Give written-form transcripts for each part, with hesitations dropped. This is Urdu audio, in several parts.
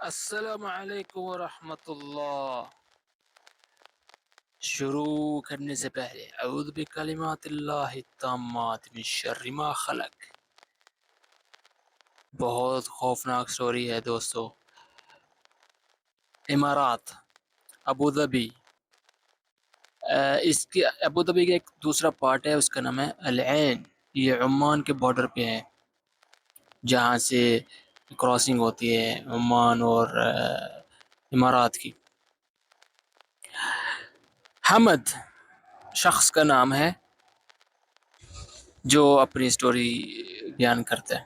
السلام علیکم ورحمۃ اللہ۔ شروع کرنے سے پہلے اعوذ بکلمات اللہ التامات من شر ما خلق۔ بہت خوفناک سٹوری ہے دوستو۔ امارات، ابوظبی، اس کے ابوظبی کا ایک دوسرا پارٹ ہے، اس کا نام ہے العین۔ یہ عمان کے بارڈر پہ ہے، جہاں سے کراسنگ ہوتی ہے عمان اور امارات کی۔ حمد شخص کا نام ہے جو اپنی سٹوری بیان کرتا ہے۔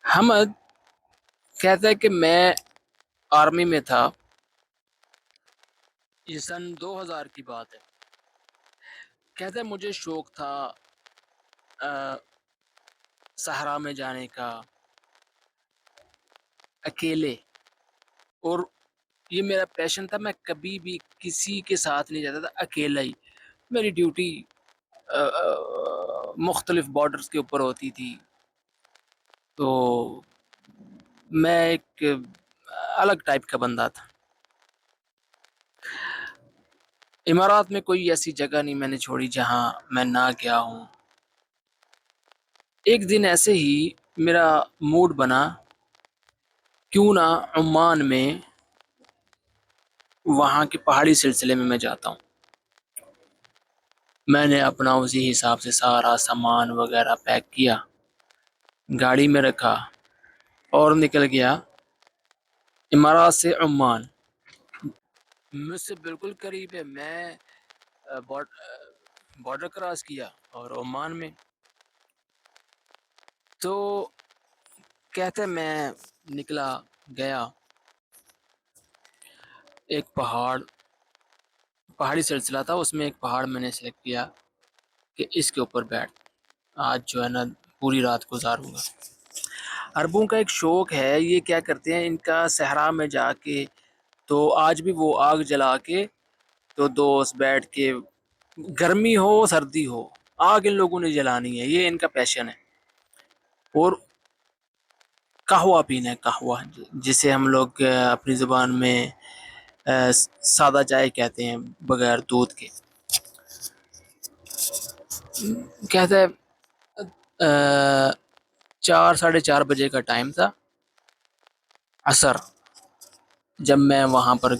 حمد کہتا ہے کہ میں آرمی میں تھا، یہ سن 2000 کی بات ہے۔ کہتا ہے مجھے شوق تھا صحرا میں جانے کا اکیلے، اور یہ میرا پیشن تھا۔ میں کبھی بھی کسی کے ساتھ نہیں جاتا تھا، اکیلا ہی۔ میری ڈیوٹی مختلف بارڈرز کے اوپر ہوتی تھی، تو میں ایک الگ ٹائپ کا بندہ تھا۔ امارات میں کوئی ایسی جگہ نہیں میں نے چھوڑی جہاں میں نہ گیا ہوں۔ ایک دن ایسے ہی میرا موڈ بنا، کیوں نہ عمان میں وہاں کے پہاڑی سلسلے میں جاتا ہوں۔ میں نے اپنا اسی حساب سے سارا سامان وغیرہ پیک کیا، گاڑی میں رکھا اور نکل گیا امارات سے عمان۔ مجھ سے بالکل قریب ہے، میں بارڈر کراس کیا اور عمان میں۔ تو کہتے میں نکلا گیا، ایک پہاڑی سلسلہ تھا، اس میں ایک پہاڑ میں نے سلیکٹ کیا کہ اس کے اوپر بیٹھ آج جو ہے نا پوری رات گزاروں گا۔ عربوں کا ایک شوق ہے، یہ کیا کرتے ہیں، ان کا صحرا میں جا کے، تو آج بھی وہ آگ جلا کے، تو دوست بیٹھ کے، گرمی ہو سردی ہو، آگ ان لوگوں نے جلانی ہے، یہ ان کا پیشن ہے۔ اور قہوہ پینا ہے، قہوہ جسے ہم لوگ اپنی زبان میں سادہ چائے کہتے ہیں، بغیر دودھ کے۔ کہتے ہیں 4 ساڑھے 4 بجے کا ٹائم تھا، عصر۔ جب میں وہاں پر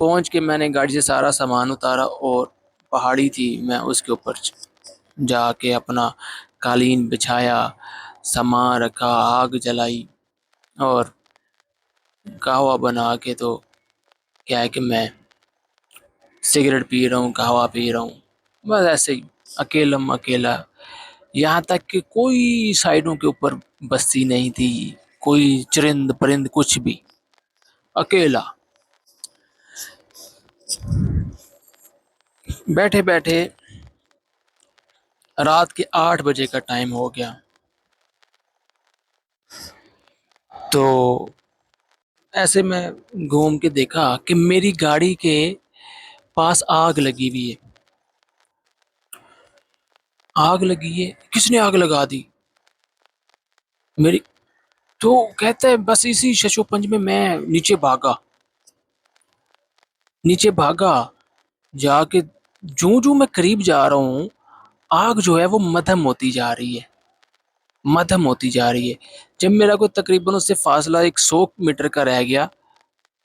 پہنچ کے میں نے گاڑی سے سارا سامان اتارا، اور پہاڑی تھی، میں اس کے اوپر جا کے اپنا قالین بچھایا، سامان رکھا، آگ جلائی، اور قہوہ بنا کے، تو کیا ہے کہ میں سگریٹ پی رہا ہوں، قہوہ پی رہا ہوں، بس ایسے ہی اکیلا۔ یہاں تک کہ کوئی سائڈوں کے اوپر بستی نہیں تھی، کوئی چرند پرند کچھ بھی، اکیلا۔ بیٹھے بیٹھے رات کے 8 بجے کا ٹائم ہو گیا، تو ایسے میں گھوم کے دیکھا کہ میری گاڑی کے پاس آگ لگی ہوئی ہے۔ آگ لگی ہے، کس نے آگ لگا دی میری؟ تو کہتا ہے بس اسی ششو پنج میں نیچے بھاگا، جا کے جو میں قریب جا رہا ہوں، آگ جو ہے وہ مدھم ہوتی جا رہی ہے۔ جب میرا کوئی تقریباً اس سے فاصلہ 100 میٹر کا رہ گیا،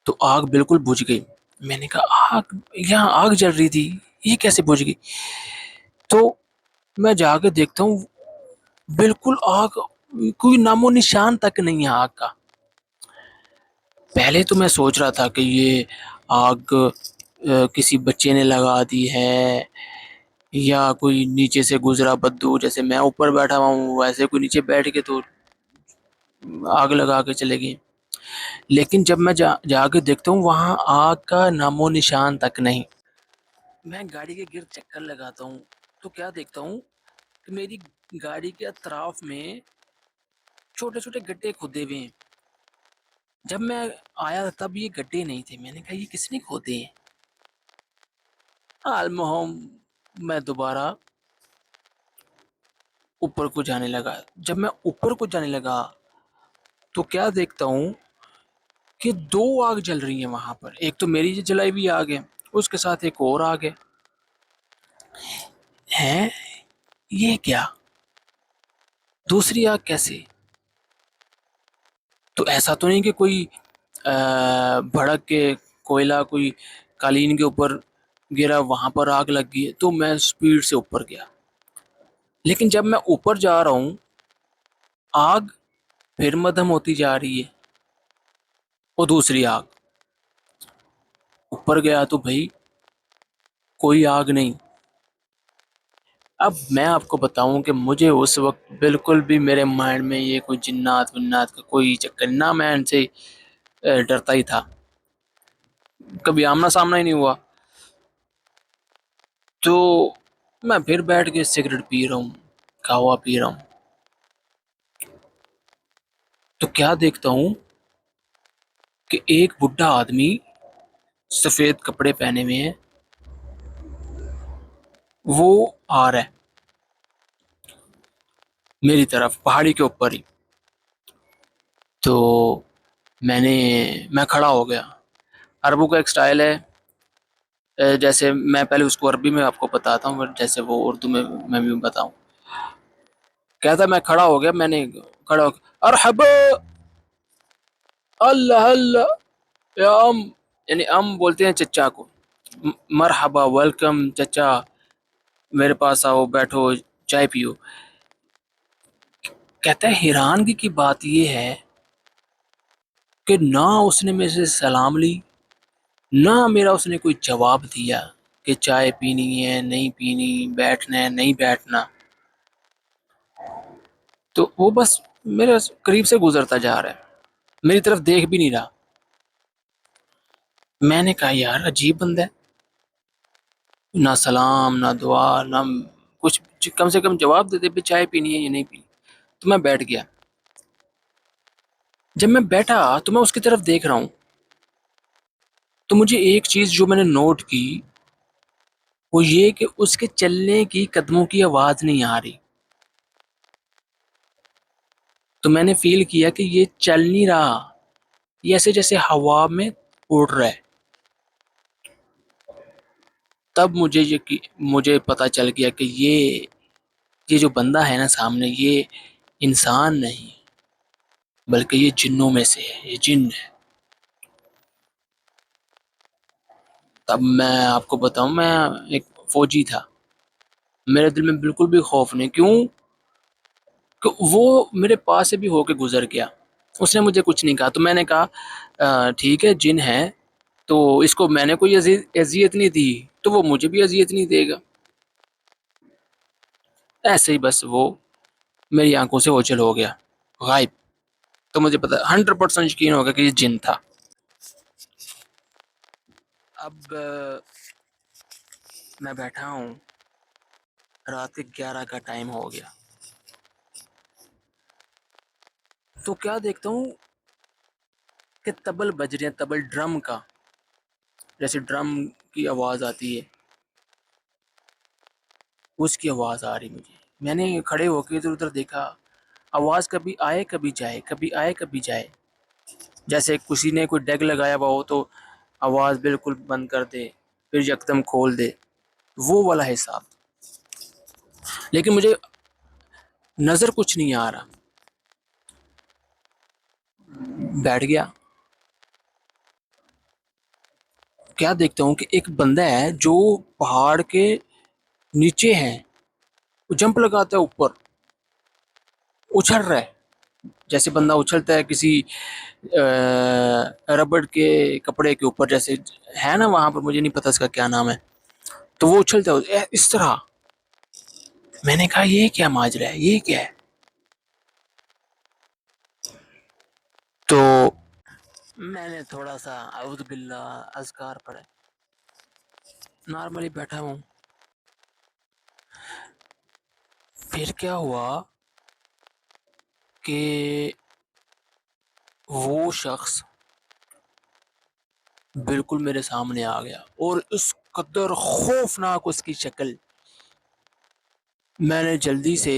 تو آگ بالکل بجھ گئی۔ میں نے کہا یہاں آگ جل رہی تھی، یہ کیسے بجھ گئی؟ تو میں جا کے دیکھتا ہوں، بالکل آگ، کوئی نام و نشان تک نہیں ہے آگ کا۔ پہلے تو میں سوچ رہا تھا کہ یہ آگ کسی بچے نے لگا دی ہے، یا کوئی نیچے سے گزرا بدو، جیسے میں اوپر بیٹھا ہوا ہوں ویسے کوئی نیچے بیٹھ کے تو آگ لگا کے چلے گئے۔ لیکن جب میں جا کے دیکھتا ہوں، وہاں آگ کا نام و نشان تک نہیں۔ میں گاڑی کے گرد چکر لگاتا ہوں، تو کیا دیکھتا ہوں کہ میری گاڑی کے اطراف میں چھوٹے چھوٹے گڈھے کھودے ہوئے ہیں۔ جب میں آیا تب یہ گڈھے نہیں تھے، میں نے کہا یہ کس نے کھودے ہیں؟ المہم میں دوبارہ اوپر کو جانے لگا۔ جب میں اوپر کو جانے لگا تو کیا دیکھتا ہوں کہ دو آگ جل رہی ہیں وہاں پر. ایک تو میری جلائی ہوئی آگ ہے, اس کے ساتھ ایک اور آگ ہے. یہ کیا, دوسری آگ کیسے؟ تو ایسا تو نہیں کہ کوئی بھڑک کے کوئلہ کوئی قالین کے اوپر گرا, وہاں پر آگ لگ گئی. تو میں سپیڈ سے اوپر گیا, لیکن جب میں اوپر جا رہا ہوں آگ پھر مدھم ہوتی جا رہی ہے. وہ دوسری آگ, اوپر گیا تو بھائی کوئی آگ نہیں. اب میں آپ کو بتاؤں کہ مجھے اس وقت بالکل بھی میرے مائنڈ میں یہ کوئی جنات ونات کا کوئی چکر نہ, میں ان سے ڈرتا ہی تھا, کبھی آمنا سامنا ہی نہیں ہوا. تو میں پھر بیٹھ کے سگریٹ پی رہا ہوں, قہوہ پی رہا ہوں. تو کیا دیکھتا ہوں کہ ایک بڈھا آدمی سفید کپڑے پہنے ہوئے ہیں, وہ آ رہا ہے میری طرف پہاڑی کے اوپر ہی. تو میں کھڑا ہو گیا. عربوں کا ایک سٹائل ہے, جیسے میں پہلے اس کو عربی میں آپ کو بتاتا ہوں, جیسے وہ اردو میں بھی بتاؤں. کہتا میں کھڑا ہو گیا, میں نے کھڑا ہو گیا, ارحب اللہ اللہ یا ام, یعنی ام بولتے ہیں چچا کو, مرحبا ویلکم چچا, میرے پاس آؤ بیٹھو چائے پیو. کہتا ہے حیرانگی کی بات یہ ہے کہ نہ اس نے میرے سے سلام لی, نہ میرا اس نے کوئی جواب دیا کہ چائے پینی ہے نہیں پینی, بیٹھنا ہے نہیں بیٹھنا. تو وہ بس میرے قریب سے گزرتا جا رہا ہے, میری طرف دیکھ بھی نہیں رہا. میں نے کہا یار عجیب بندہ ہے, نہ سلام نہ دعا نہ کچھ, کم سے کم جواب دے دے بھی چائے پینی ہے یا نہیں پینی. تو میں بیٹھ گیا. جب میں بیٹھا تو میں اس کی طرف دیکھ رہا ہوں, تو مجھے ایک چیز جو میں نے نوٹ کی وہ یہ کہ اس کے چلنے کی قدموں کی آواز نہیں آ رہی. تو میں نے فیل کیا کہ یہ چل نہیں رہا, یہ ایسے جیسے ہوا میں اڑ رہا ہے. تب مجھے پتا چل گیا کہ یہ جو بندہ ہے نا سامنے, یہ انسان نہیں بلکہ یہ جنوں میں سے ہے, یہ جن ہے. تب میں آپ کو بتاؤں, میں ایک فوجی تھا, میرے دل میں بالکل بھی خوف نہیں. کیوں کہ وہ میرے پاس سے بھی ہو کے گزر گیا, اس نے مجھے کچھ نہیں کہا. تو میں نے کہا ٹھیک ہے جن ہے, تو اس کو میں نے کوئی اذیت نہیں دی تو وہ مجھے بھی اذیت نہیں دے گا. ایسے ہی بس وہ میری آنکھوں سے اوجھل ہو گیا, غائب. تو مجھے پتا 100% یقین ہو گیا کہ یہ جن تھا. اب میں بیٹھا ہوں, رات 11 کا ٹائم ہو گیا. تو کیا دیکھتا ہوں کہ تبل بج رہے ہیں, تبل ڈرم کا, جیسے ڈرم کی آواز آتی ہے اس کی آواز آ رہی مجھے. میں نے کھڑے ہو کے ادھر ادھر دیکھا, آواز کبھی آئے کبھی جائے, کبھی آئے کبھی جائے, جیسے کسی نے کوئی ڈیگ لگایا ہوا ہو تو آواز بالکل بند کر دے پھر یکدم کھول دے, وہ والا حساب. لیکن مجھے نظر کچھ نہیں آ رہا. بیٹھ گیا. کیا دیکھتا ہوں کہ ایک بندہ ہے جو پہاڑ کے نیچے ہے, وہ جمپ لگاتا ہے اوپر, اچھل رہا ہے جیسے بندہ اچھلتا ہے کسی ربڑ کے کپڑے کے اوپر, جیسے ہے نا وہاں پر, مجھے نہیں پتا اس کا کیا نام ہے. تو وہ اچھلتا ہے اس طرح. میں نے کہا یہ کیا ماجرا ہے, یہ کیا ہے؟ تو میں نے تھوڑا سا اعوذ باللہ اذکار پڑھے, نارملی بیٹھا ہوں. پھر کیا ہوا کہ وہ شخص بالکل میرے سامنے آ گیا, اور اس قدر خوفناک اس کی شکل. میں نے جلدی سے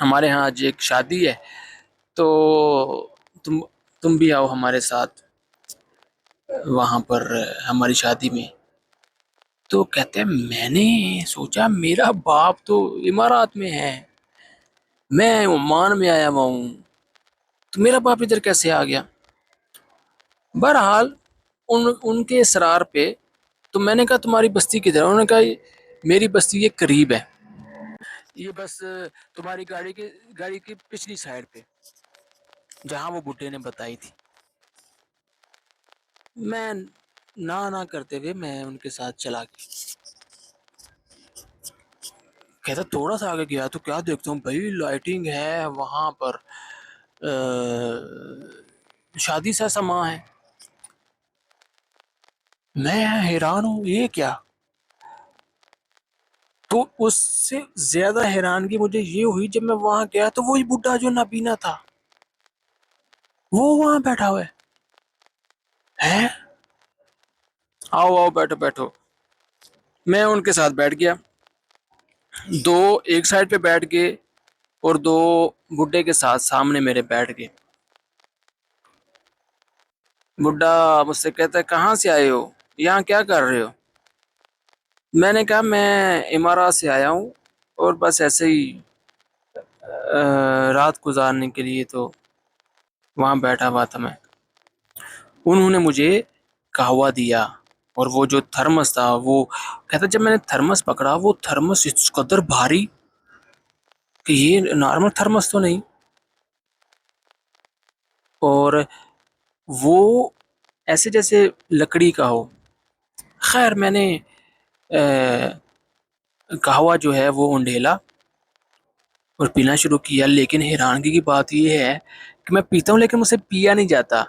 ہمارے ہاں آج ایک شادی ہے, تو تم تم بھی آؤ ہمارے ساتھ وہاں پر ہماری شادی میں. تو کہتے ہیں میں نے سوچا میرا باپ تو امارات میں ہے, میں عمان میں آیا ہوا ہوں, تو میرا باپ ادھر کیسے آ گیا. بہرحال ان کے اصرار پہ تو میں نے کہا تمہاری بستی کدھر ہے. انہوں نے کہا میری بستی یہ قریب ہے, یہ بس تمہاری گاڑی کی پچھلی سائڈ پہ جہاں وہ بڈھے نے بتائی تھی. میں نہ کرتے ہوئے میں ان کے ساتھ چلا گیا. کہتا تھوڑا سا آگے گیا تو کیا دیکھتا ہوں بھائی لائٹنگ ہے وہاں پر, شادی سا سما ہے. میں حیران ہوں یہ کیا. تو اس سے زیادہ حیرانگی مجھے یہ ہوئی جب میں وہاں گیا تو وہی بڈھا جو نابینا تھا وہ وہاں بیٹھا ہوا ہے. آؤ آؤ بیٹھو بیٹھو. میں ان کے ساتھ بیٹھ گیا, دو ایک سائڈ پہ بیٹھ گئے اور دو بڈھے کے ساتھ سامنے میرے بیٹھ گئے. بڈھا مجھ سے کہتا ہے کہاں سے آئے ہو, یہاں کیا کر رہے ہو. میں نے کہا میں امارات سے آیا ہوں اور بس ایسے ہی رات گزارنے کے لیے تو وہاں بیٹھا ہوا تھا میں. انہوں نے مجھے قہوہ دیا, اور وہ جو تھرمس تھا وہ کہتا جب میں نے تھرمس پکڑا وہ تھرمس اس قدر بھاری کہ یہ نارمل تھرمس تو نہیں, اور وہ ایسے جیسے لکڑی کا ہو. خیر میں نے قہوہ جو ہے وہ انڈیلا اور پینا شروع کیا, لیکن حیرانگی کی بات یہ ہے کہ میں پیتا ہوں لیکن مجھ سے پیا نہیں جاتا.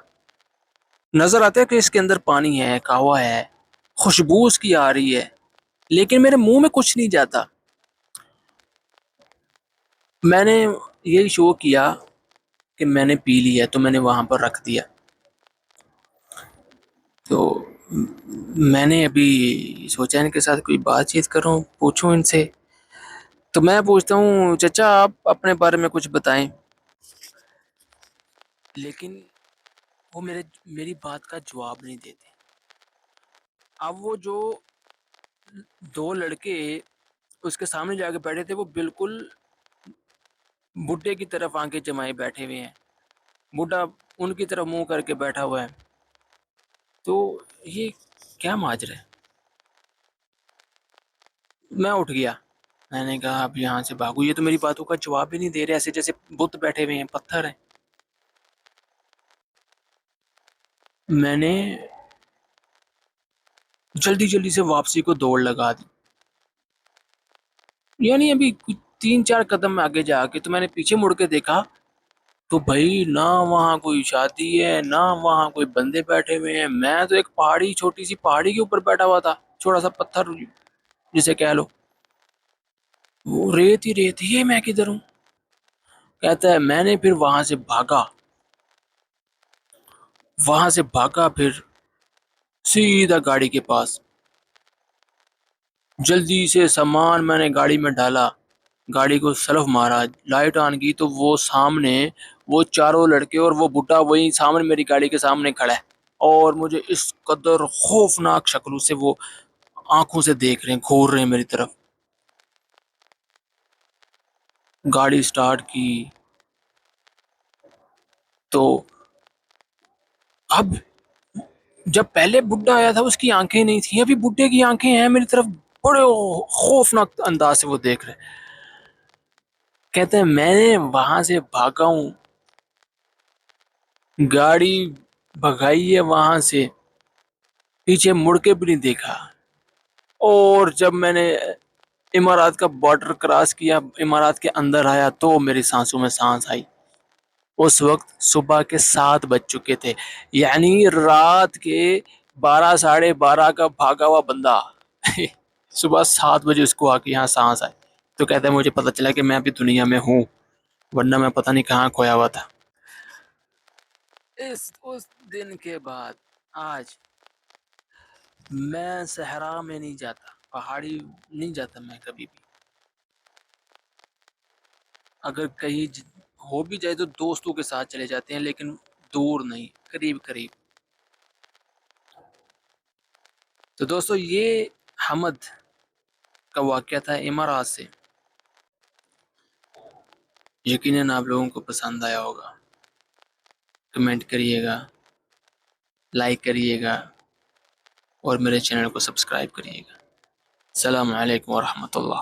نظر آتا ہے کہ اس کے اندر پانی ہے, قہوہ ہے, خوشبو اس کی آ رہی ہے, لیکن میرے منہ میں کچھ نہیں جاتا. میں نے یہی شو کیا کہ میں نے پی لیا, تو میں نے وہاں پر رکھ دیا. تو میں نے ابھی سوچا ان کے ساتھ کوئی بات چیت کروں, پوچھوں ان سے. تو میں پوچھتا ہوں چچا آپ اپنے بارے میں کچھ بتائیں. لیکن وہ میری بات کا جواب نہیں دیتے. اب وہ جو دو لڑکے اس کے سامنے جا کے بیٹھے تھے وہ بالکل بڈھے کی طرف آنکھیں جمائے بیٹھے ہوئے ہیں, بڈھا ان کی طرف منہ کر کے بیٹھا ہوا ہے. تو یہ کیا ماجرا ہے. میں اٹھ گیا, میں نے کہا اب یہاں سے بھاگو, یہ تو میری باتوں کا جواب ہی نہیں دے رہے, ایسے جیسے بت بیٹھے ہوئے ہیں, پتھر ہیں. میں نے جلدی سے واپسی کو دوڑ لگا دی. یعنی ابھی 3-4 قدم آگے جا کے تو میں نے پیچھے مڑ کے دیکھا تو بھائی نہ وہاں کوئی شادی ہے نہ وہاں کوئی بندے بیٹھے ہوئے ہیں. میں تو ایک پہاڑی, چھوٹی سی پہاڑی کے اوپر بیٹھا ہوا تھا, چھوٹا سا پتھر جسے کہہ لو, وہ ریت ہی ریت ہی ہے, میں کدھر ہوں. کہتا ہے میں نے پھر وہاں سے بھاگا پھر سیدھا گاڑی کے پاس, جلدی سے سامان میں نے گاڑی میں ڈالا, گاڑی کو سلف مارا, لائٹ آن کی تو وہ سامنے وہ چاروں لڑکے اور وہ بڈھا وہی سامنے میری گاڑی کے سامنے کھڑا ہے, اور مجھے اس قدر خوفناک شکلوں سے وہ آنکھوں سے دیکھ رہے ہیں, گھور رہے ہیں میری طرف. گاڑی سٹارٹ کی تو اب جب پہلے بڈھا آیا تھا اس کی آنکھیں نہیں تھیں, ابھی بڈھے کی آنکھیں ہیں میری طرف, بڑے خوفناک انداز سے وہ دیکھ رہے. کہتے ہیں میں نے وہاں سے بھاگا ہوں, گاڑی بھگائی ہے وہاں سے, پیچھے مڑ کے بھی نہیں دیکھا. اور جب میں نے امارات کا بارڈر کراس کیا, امارات کے اندر آیا, تو میری سانسوں میں سانس آئی. اس وقت صبح کے 7 بج چکے تھے, یعنی رات کے 12-12:30 کا بھاگا ہوا بندہ صبح 7 بجے اس کو آ کے یہاں سانس آئے. تو کہتا ہے مجھے پتا چلا کہ میں ابھی دنیا میں ہوں, ورنہ میں پتہ نہیں کہاں کھویا ہوا تھا. اس دن کے بعد آج میں صحرا میں نہیں جاتا, پہاڑی نہیں جاتا میں کبھی بھی. اگر کہیں ہو بھی جائے تو دوستوں کے ساتھ چلے جاتے ہیں، لیکن دور نہیں، قریب قریب. تو دوستو یہ حمد کا واقعہ تھا امارات سے. یقیناً آپ لوگوں کو پسند آیا ہوگا. کمنٹ کریے گا، لائک کریے گا، اور میرے چینل کو سبسکرائب کریے گا. السلام علیکم ورحمۃ اللہ.